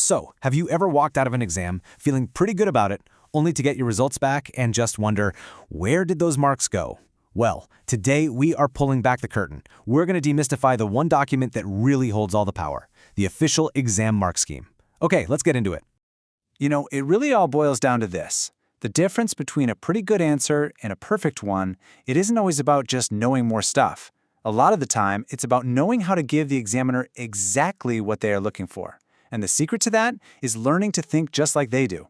So, have you ever walked out of an exam feeling pretty good about it, only to get your results back and just wonder, where did those marks go? Well, today we are pulling back the curtain. We're going to demystify the one document that really holds all the power, the official exam mark scheme. Okay, let's get into it. You know, it really all boils down to this. The difference between a pretty good answer and a perfect one, it isn't always about just knowing more stuff. A lot of the time, it's about knowing how to give the examiner exactly what they are looking for. And the secret to that is learning to think just like they do.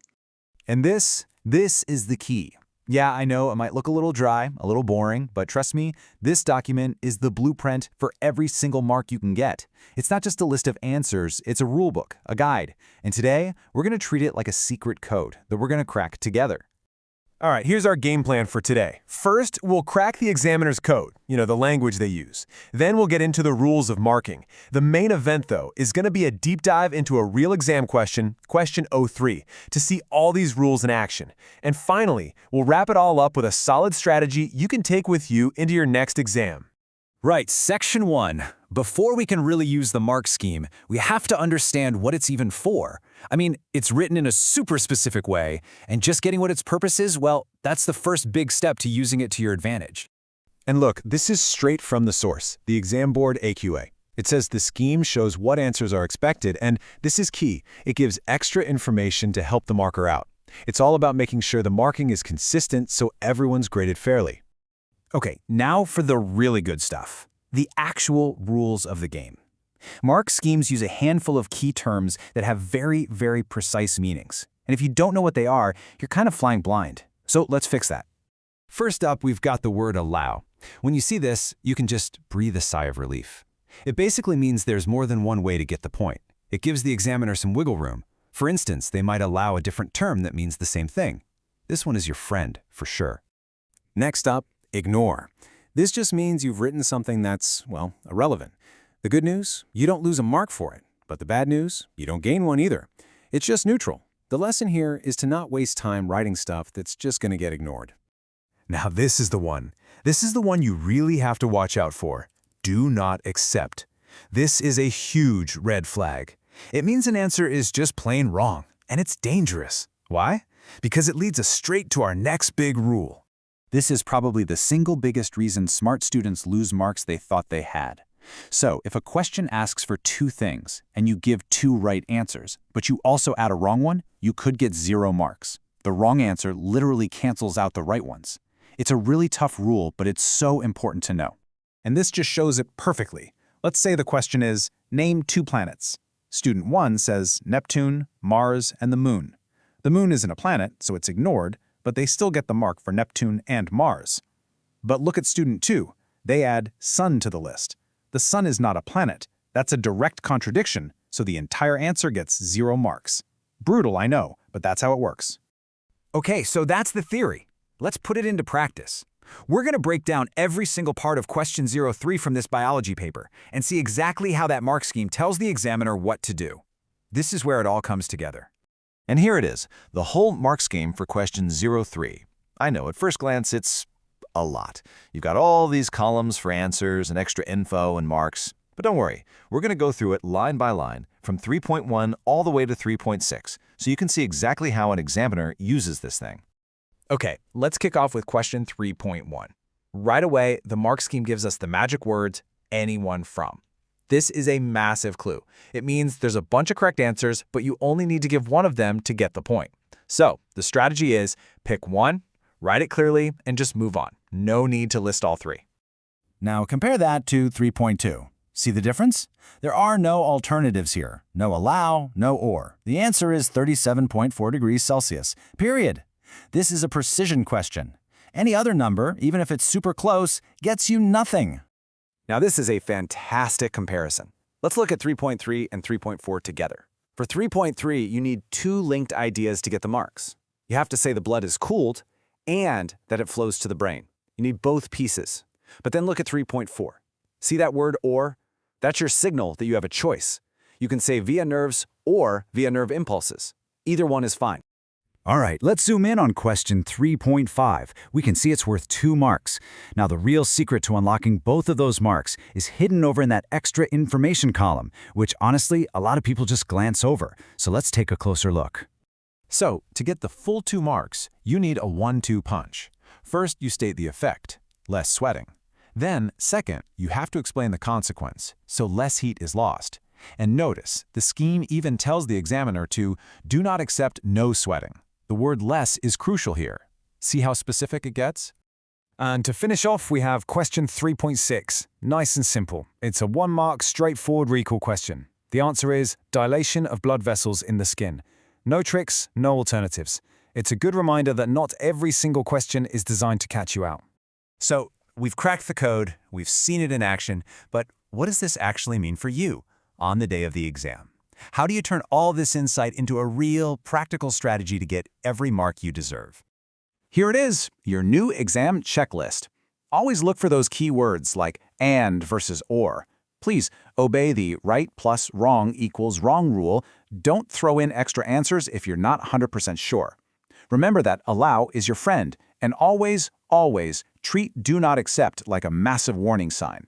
And this is the key. Yeah, I know it might look a little dry, a little boring, but trust me, this document is the blueprint for every single mark you can get. It's not just a list of answers, it's a rule book, a guide. And today, we're going to treat it like a secret code that we're going to crack together. All right, here's our game plan for today. First, we'll crack the examiner's code, the language they use. Then we'll get into the rules of marking. The main event, though, is going to be a deep dive into a real exam question, question 03, to see all these rules in action. And finally, we'll wrap it all up with a solid strategy you can take with you into your next exam. Right, Section 1. Before we can really use the mark scheme, we have to understand what it's even for. I mean, it's written in a super specific way, and just getting what its purpose is, well, that's the first big step to using it to your advantage. And look, this is straight from the source, the exam board AQA. It says the scheme shows what answers are expected, and this is key. It gives extra information to help the marker out. It's all about making sure the marking is consistent so everyone's graded fairly. Okay, now for the really good stuff, the actual rules of the game. Mark schemes use a handful of key terms that have very, very precise meanings. And if you don't know what they are, you're kind of flying blind. So let's fix that. First up, we've got the word allow. When you see this, you can just breathe a sigh of relief. It basically means there's more than one way to get the point. It gives the examiner some wiggle room. For instance, they might allow a different term that means the same thing. This one is your friend, for sure. Next up, ignore. This just means you've written something that's, irrelevant. The good news, you don't lose a mark for it. But the bad news, you don't gain one either. It's just neutral. The lesson here is to not waste time writing stuff that's just going to get ignored. Now this is the one. This is the one you really have to watch out for. Do not accept. This is a huge red flag. It means an answer is just plain wrong, and it's dangerous. Why? Because it leads us straight to our next big rule. This is probably the single biggest reason smart students lose marks they thought they had. So, if a question asks for two things, and you give two right answers, but you also add a wrong one, you could get 0 marks. The wrong answer literally cancels out the right ones. It's a really tough rule, but it's so important to know. And this just shows it perfectly. Let's say the question is, name 2 planets. Student 1 says Neptune, Mars, and the Moon. The Moon isn't a planet, so it's ignored, but they still get the mark for Neptune and Mars. But look at student 2. They add Sun to the list. The Sun is not a planet. That's a direct contradiction, so the entire answer gets 0 marks. Brutal, I know, but that's how it works. Okay, so that's the theory. Let's put it into practice. We're going to break down every single part of question 03 from this biology paper and see exactly how that mark scheme tells the examiner what to do. This is where it all comes together. And here it is, the whole mark scheme for question 03. I know, at first glance, it's a lot. You've got all these columns for answers and extra info and marks. But don't worry, we're going to go through it line by line, from 3.1 all the way to 3.6, so you can see exactly how an examiner uses this thing. Okay, let's kick off with question 3.1. Right away, the mark scheme gives us the magic words, anyone from. This is a massive clue. It means there's a bunch of correct answers, but you only need to give one of them to get the point. So, the strategy is pick one, write it clearly, and just move on. No need to list all 3. Now compare that to 3.2. See the difference? There are no alternatives here. No allow, no or. The answer is 37.4 degrees Celsius, period. This is a precision question. Any other number, even if it's super close, gets you nothing. Now this is a fantastic comparison. Let's look at 3.3 and 3.4 together. For 3.3, you need 2 linked ideas to get the marks. You have to say the blood is cooled and that it flows to the brain. You need both pieces. But then look at 3.4. See that word or? That's your signal that you have a choice. You can say via nerves or via nerve impulses. Either one is fine. All right, let's zoom in on question 3.5. We can see it's worth 2 marks. Now, the real secret to unlocking both of those marks is hidden over in that extra information column, which honestly, a lot of people just glance over. So let's take a closer look. So, to get the full 2 marks, you need a 1-2 punch. First, you state the effect, less sweating. Then, second, you have to explain the consequence, so less heat is lost. And notice, the scheme even tells the examiner to do not accept no sweating. The word less is crucial here. See how specific it gets? And to finish off, we have question 3.6. Nice and simple. It's a 1-mark, straightforward recall question. The answer is dilation of blood vessels in the skin. No tricks, no alternatives. It's a good reminder that not every single question is designed to catch you out. So, we've cracked the code, we've seen it in action, but what does this actually mean for you on the day of the exam? How do you turn all this insight into a real, practical strategy to get every mark you deserve? Here it is, your new exam checklist. Always look for those key words like and versus or. Please obey the right plus wrong equals wrong rule. Don't throw in extra answers if you're not 100% sure. Remember that allow is your friend, and always, always treat do not accept like a massive warning sign.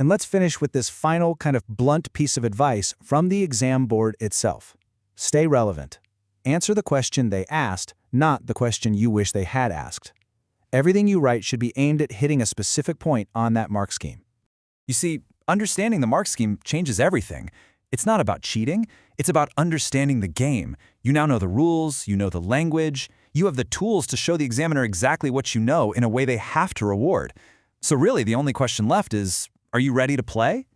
And let's finish with this final kind of blunt piece of advice from the exam board itself. Stay relevant. Answer the question they asked, not the question you wish they had asked. Everything you write should be aimed at hitting a specific point on that mark scheme. You see, understanding the mark scheme changes everything. It's not about cheating, it's about understanding the game. You now know the rules, you know the language, you have the tools to show the examiner exactly what you know in a way they have to reward. So really, the only question left is, are you ready to play?